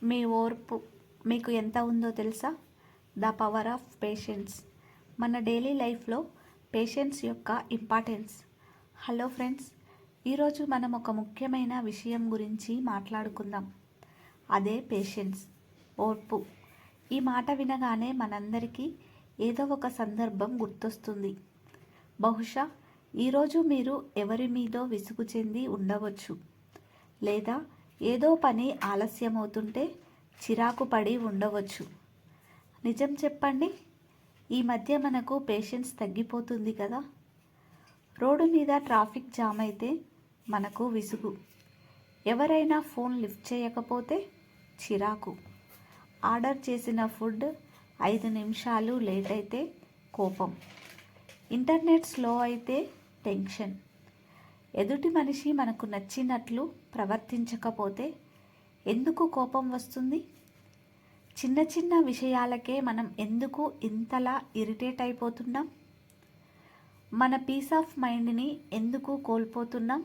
మీ ఓర్పు మీకు ఎంత ఉందో తెలుసా? The power of patience. మన డైలీ లైఫ్లో పేషెన్స్ యొక్క ఇంపార్టెన్స్. హలో ఫ్రెండ్స్, ఈరోజు మనం ఒక ముఖ్యమైన విషయం గురించి మాట్లాడుకుందాం. అదే పేషెన్స్, ఓర్పు. ఈ మాట వినగానే మనందరికీ ఏదో ఒక సందర్భం గుర్తొస్తుంది. బహుశా ఈరోజు మీరు ఎవరి మీదో విసుగు చెంది ఉండవచ్చు, లేదా ఏదో పని ఆలస్యమవుతుంటే చిరాకు పడి ఉండవచ్చు. నిజం చెప్పండి, ఈ మధ్య మనకు పేషెన్స్ తగ్గిపోతుంది కదా. రోడ్డు మీద ట్రాఫిక్ జామ్ అయితే మనకు విసుగు, ఎవరైనా ఫోన్ లిఫ్ట్ చేయకపోతే చిరాకు, ఆర్డర్ చేసిన ఫుడ్ 5 నిమిషాలు లేట్ అయితే కోపం, ఇంటర్నెట్ స్లో అయితే టెన్షన్, ఎదుటి మనిషి మనకు నచ్చినట్లు ప్రవర్తించకపోతే ఎందుకు కోపం వస్తుంది? చిన్న చిన్న విషయాలకే మనం ఎందుకు ఇంతలా ఇరిటేట్ అయిపోతున్నాం? మన పీస్ ఆఫ్ మైండ్ని ఎందుకు కోల్పోతున్నాం?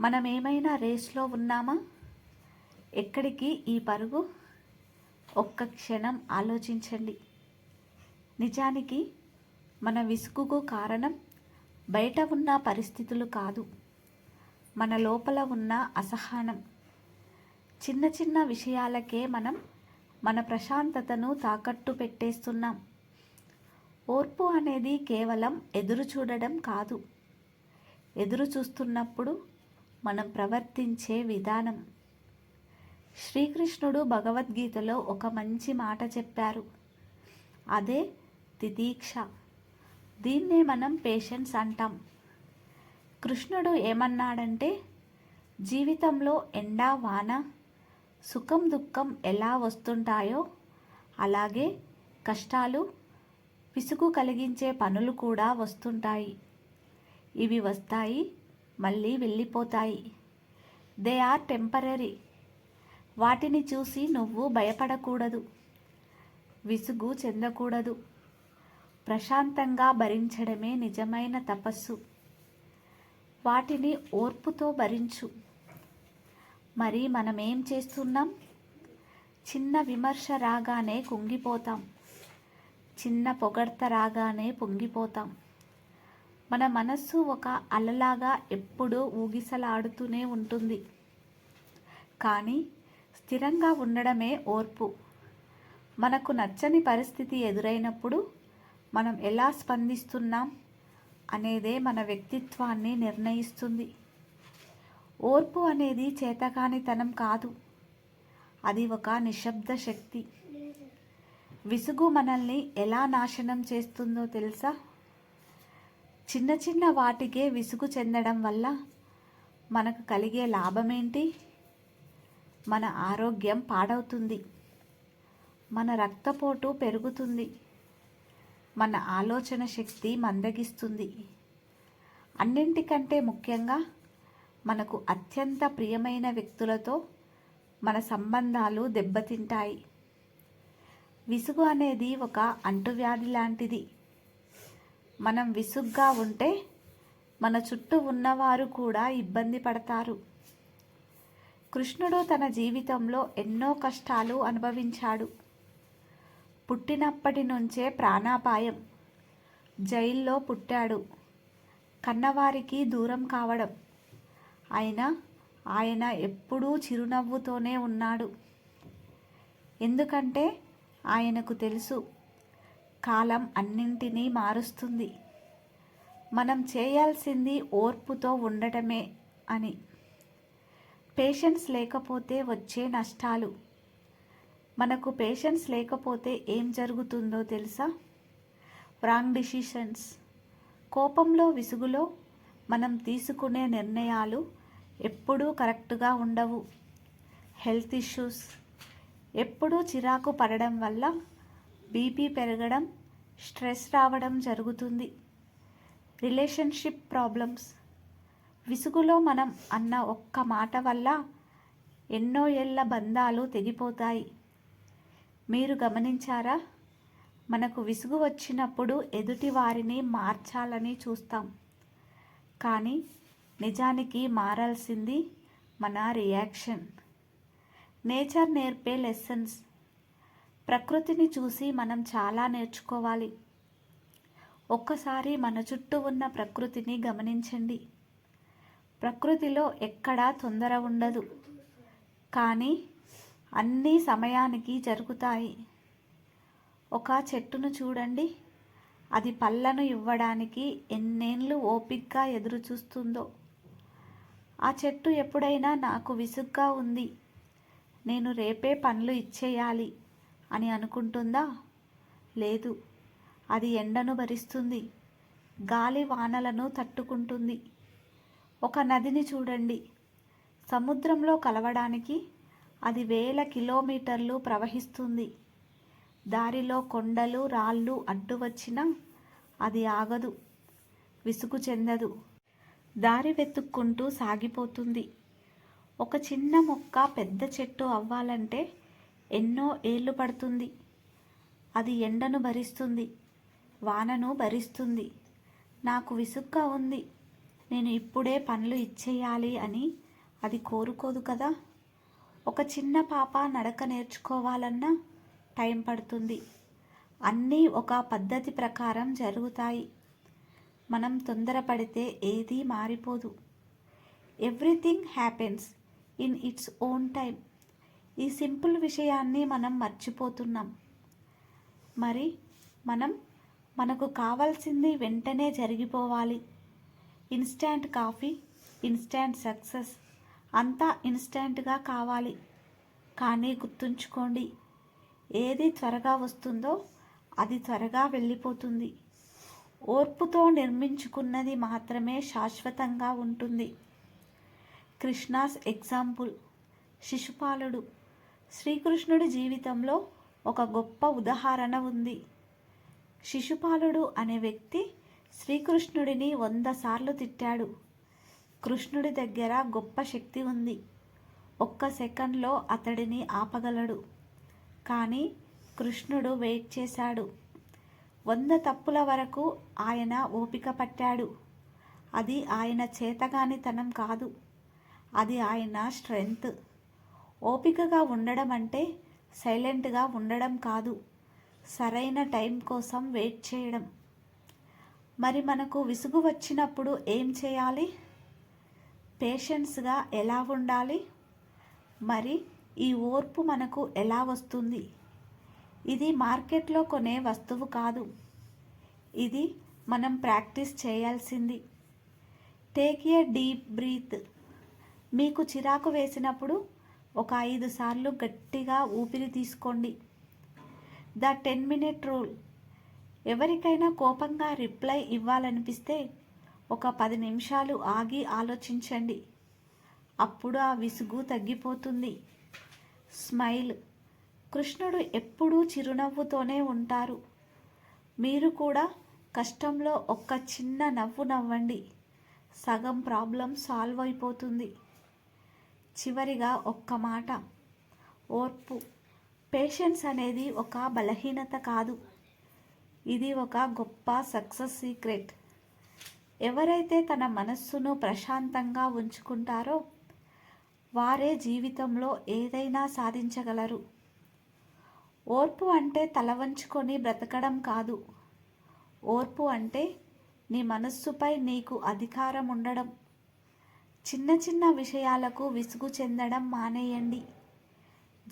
మనం ఏమైనా రేస్లో ఉన్నామా? ఎక్కడికి ఈ పరుగు? ఒక్క క్షణం ఆలోచించండి. నిజానికి మన విసుగుకు కారణం బయట ఉన్న పరిస్థితులు కాదు, మన లోపల ఉన్న అసహనం. చిన్న చిన్న విషయాలకే మనం మన ప్రశాంతతను తాకట్టు పెట్టేస్తున్నాం. ఓర్పు అనేది కేవలం ఎదురు చూడడం కాదు, ఎదురు చూస్తున్నప్పుడు మనం ప్రవర్తించే విధానం. శ్రీకృష్ణుడు భగవద్గీతలో ఒక మంచి మాట చెప్పారు, అదే తితీక్ష. దీన్నే మనం పేషెన్స్ అంటాం. కృష్ణుడు ఏమన్నాడంటే, జీవితంలో ఎండా వాన, సుఖం దుఃఖం ఎలా వస్తుంటాయో అలాగే కష్టాలు, విసుగు కలిగించే పనులు కూడా వస్తుంటాయి. ఇవి వస్తాయి, మళ్ళీ వెళ్ళిపోతాయి. They are temporary. వాటిని చూసి నువ్వు భయపడకూడదు, విసుగు చెందకూడదు. ప్రశాంతంగా భరించడమే నిజమైన తపస్సు. వాటిని ఓర్పుతో భరించు. మరి మనం ఏం చేస్తున్నాం? చిన్న విమర్శ రాగానే కుంగిపోతాం, చిన్న పొగడ్త రాగానే పొంగిపోతాం. మన మనస్సు ఒక అలలాగా ఎప్పుడూ ఊగిసలాడుతూనే ఉంటుంది. కానీ స్థిరంగా ఉండడమే ఓర్పు. మనకు నచ్చని పరిస్థితి ఎదురైనప్పుడు మనం ఎలా స్పందిస్తున్నాం అనేదే మన వ్యక్తిత్వాన్ని నిర్ణయిస్తుంది. ఓర్పు అనేది చేతకానితనం కాదు, అది ఒక నిశ్శబ్ద శక్తి. విసుగు మనల్ని ఎలా నాశనం చేస్తుందో తెలుసా? చిన్న చిన్న వాటికే విసుగు చెందడం వల్ల మనకు కలిగే లాభమేంటి? మన ఆరోగ్యం పాడవుతుంది, మన రక్తపోటు పెరుగుతుంది, మన ఆలోచన శక్తి మందగిస్తుంది. అన్నింటికంటే ముఖ్యంగా మనకు అత్యంత ప్రియమైన వ్యక్తులతో మన సంబంధాలు దెబ్బతింటాయి. విసుగు అనేది ఒక అంటువ్యాధి లాంటిది. మనం విసుగ్గా ఉంటే మన చుట్టూ ఉన్నవారు కూడా ఇబ్బంది పడతారు. కృష్ణుడు తన జీవితంలో ఎన్నో కష్టాలు అనుభవించాడు. పుట్టినప్పటి నుంచే ప్రాణాపాయం, జైల్లో పుట్టాడు, కన్నవారికి దూరం కావడం. అయినా ఆయన ఎప్పుడూ చిరునవ్వుతోనే ఉన్నాడు. ఎందుకంటే ఆయనకు తెలుసు, కాలం అన్నింటినీ మారుస్తుంది, మనం చేయాల్సింది ఓర్పుతో ఉండటమే అని. పేషెన్స్ లేకపోతే వచ్చే నష్టాలు. మనకు పేషెన్స్ లేకపోతే ఏం జరుగుతుందో తెలుసా? Wrong decisions. కోపంలో, విసుగులో మనం తీసుకునే నిర్ణయాలు ఎప్పుడూ కరెక్ట్గా ఉండవు. Health issues. ఎప్పుడూ చిరాకు పడడం వల్ల బీపీ పెరగడం, స్ట్రెస్ రావడం జరుగుతుంది. Relationship problems. విసుగులో మనం అన్న ఒక్క మాట వల్ల ఎన్నో ఏళ్ల బంధాలు తెగిపోతాయి. మీరు గమనించారా? మనకు విసుగు వచ్చినప్పుడు ఎదుటి వారిని మార్చాలని చూస్తాం, కానీ నిజానికి మారాల్సింది మన రియాక్షన్. నేచర్ నేర్పే లెసన్స్. ప్రకృతిని చూసి మనం చాలా నేర్చుకోవాలి. ఒక్కసారి మన చుట్టూ ఉన్న ప్రకృతిని గమనించండి. ప్రకృతిలో ఎక్కడా తొందర ఉండదు, కానీ అన్నీ సమయానికి జరుగుతాయి. ఒక చెట్టును చూడండి, అది పళ్ళను ఇవ్వడానికి ఎన్నేళ్ళు ఓపికగా ఎదురు చూస్తుందో. ఆ చెట్టు ఎప్పుడైనా నాకు విసుగ్గా ఉంది, నేను రేపే పండ్లు ఇచ్చేయాలి అని అనుకుంటుందా? లేదు. అది ఎండను భరిస్తుంది, గాలి వానలను తట్టుకుంటుంది. ఒక నదిని చూడండి, సముద్రంలో కలవడానికి అది వేల కిలోమీటర్లు ప్రవహిస్తుంది. దారిలో కొండలు రాళ్ళు అడ్డు వచ్చినా అది ఆగదు, విసుగు చెందదు, దారి వెతుక్కుంటూ సాగిపోతుంది. ఒక చిన్న మొక్క పెద్ద చెట్టు అవ్వాలంటే ఎన్నో ఏళ్ళు పడుతుంది. అది ఎండను భరిస్తుంది, వానను భరిస్తుంది. నాకు విసుగ్గా ఉంది, నేను ఇప్పుడే పండ్లు ఇచ్చేయాలి అని అది కోరుకోదు కదా. ఒక చిన్న పాప నడక నేర్చుకోవాలన్నా టైం పడుతుంది. అన్నీ ఒక పద్ధతి ప్రకారం జరుగుతాయి. మనం తొందరపడితే ఏదీ మారిపోదు. Everything happens in its own time. ఈ సింపుల్ విషయాన్ని మనం మర్చిపోతున్నాం. మరి మనకు కావాల్సింది వెంటనే జరిగిపోవాలి. ఇన్స్టాంట్ కాఫీ, ఇన్స్టాంట్ సక్సెస్, అంతా ఇన్స్టాంట్గా కావాలి. కానీ గుర్తుంచుకోండి, ఏది త్వరగా వస్తుందో అది త్వరగా వెళ్ళిపోతుంది. ఓర్పుతో నిర్మించుకున్నది మాత్రమే శాశ్వతంగా ఉంటుంది. కృష్ణాస్ ఎగ్జాంపుల్. శిశుపాలుడు. శ్రీకృష్ణుడి జీవితంలో ఒక గొప్ప ఉదాహరణ ఉంది. శిశుపాలుడు అనే వ్యక్తి శ్రీకృష్ణుడిని 100 సార్లు తిట్టాడు. కృష్ణుడి దగ్గర గొప్ప శక్తి ఉంది. ఒక్క సెకండ్లో అతడిని ఆపగలడు. కానీ కృష్ణుడు వెయిట్ చేశాడు. 100 తప్పుల వరకు ఆయన ఓపిక పట్టాడు. అది ఆయన చేతగానితనం కాదు, అది ఆయన స్ట్రెంగ్త్. ఓపికగా ఉండడం అంటే సైలెంట్గా ఉండడం కాదు, సరైన టైం కోసం వెయిట్ చేయడం. మరి మనకు విసుగు వచ్చినప్పుడు ఏం చేయాలి? పేషెన్స్గా ఎలా ఉండాలి? మరి ఈ ఓర్పు మనకు ఎలా వస్తుంది? ఇది మార్కెట్లో కొనే వస్తువు కాదు, ఇది మనం ప్రాక్టీస్ చేయాల్సింది. Take a deep breath. మీకు చిరాకు వేసినప్పుడు ఒక 5 సార్లు గట్టిగా ఊపిరి తీసుకోండి. The 10 minute rule. ఎవరికైనా కోపంగా రిప్లై ఇవ్వాలనిపిస్తే ఒక 10 నిమిషాలు ఆగి ఆలోచించండి. అప్పుడు ఆ విసుగు తగ్గిపోతుంది. స్మైల్. కృష్ణుడు ఎప్పుడూ చిరునవ్వుతోనే ఉంటారు. మీరు కూడా కష్టంలో ఒక్క చిన్న నవ్వు నవ్వండి, సగం ప్రాబ్లం సాల్వ్ అయిపోతుంది. చివరిగా ఒక్క మాట, ఓర్పు. పేషెన్స్ అనేది ఒక బలహీనత కాదు, ఇది ఒక గొప్ప సక్సెస్ సీక్రెట్. ఎవరైతే తన మనస్సును ప్రశాంతంగా ఉంచుకుంటారో వారే జీవితంలో ఏదైనా సాధించగలరు. ఓర్పు అంటే తల వంచుకొని బ్రతకడం కాదు. ఓర్పు అంటే నీ మనస్సుపై నీకు అధికారం ఉండడం. చిన్న చిన్న విషయాలకు విసుగు చెందడం మానేయండి.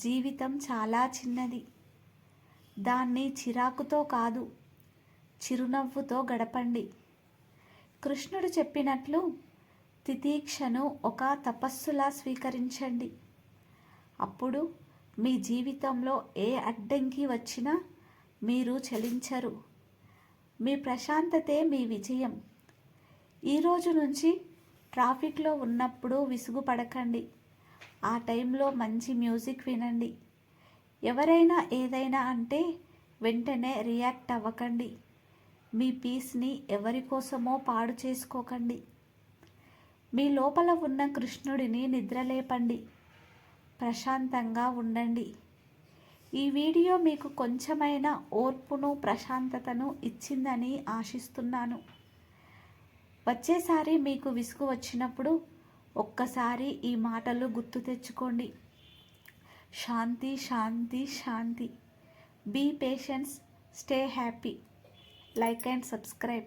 జీవితం చాలా చిన్నది, దాన్ని చిరాకుతో కాదు, చిరునవ్వుతో గడపండి. కృష్ణుడు చెప్పినట్లు తితీక్షను ఒక తపస్సులా స్వీకరించండి. అప్పుడు మీ జీవితంలో ఏ అడ్డంకి వచ్చినా మీరు చలించరు. మీ ప్రశాంతతే మీ విజయం. ఈరోజు నుంచి ట్రాఫిక్లో ఉన్నప్పుడు విసుగు పడకండి. ఆ టైంలో మంచి మ్యూజిక్ వినండి. ఎవరైనా ఏదైనా అంటే వెంటనే రియాక్ట్ అవ్వకండి. మీ పీస్ని ఎవరి కోసమో పాడు చేసుకోకండి. మీ లోపల ఉన్న కృష్ణుడిని నిద్రలేపండి. ప్రశాంతంగా ఉండండి. ఈ వీడియో మీకు కొంచెమైనా ఓర్పును, ప్రశాంతతను ఇచ్చిందని ఆశిస్తున్నాను. వచ్చేసారి మీకు విసుగు వచ్చినప్పుడు ఒక్కసారి ఈ మాటలు గుర్తు తెచ్చుకోండి. శాంతి శాంతి శాంతి. Be patience, stay happy. Like and subscribe.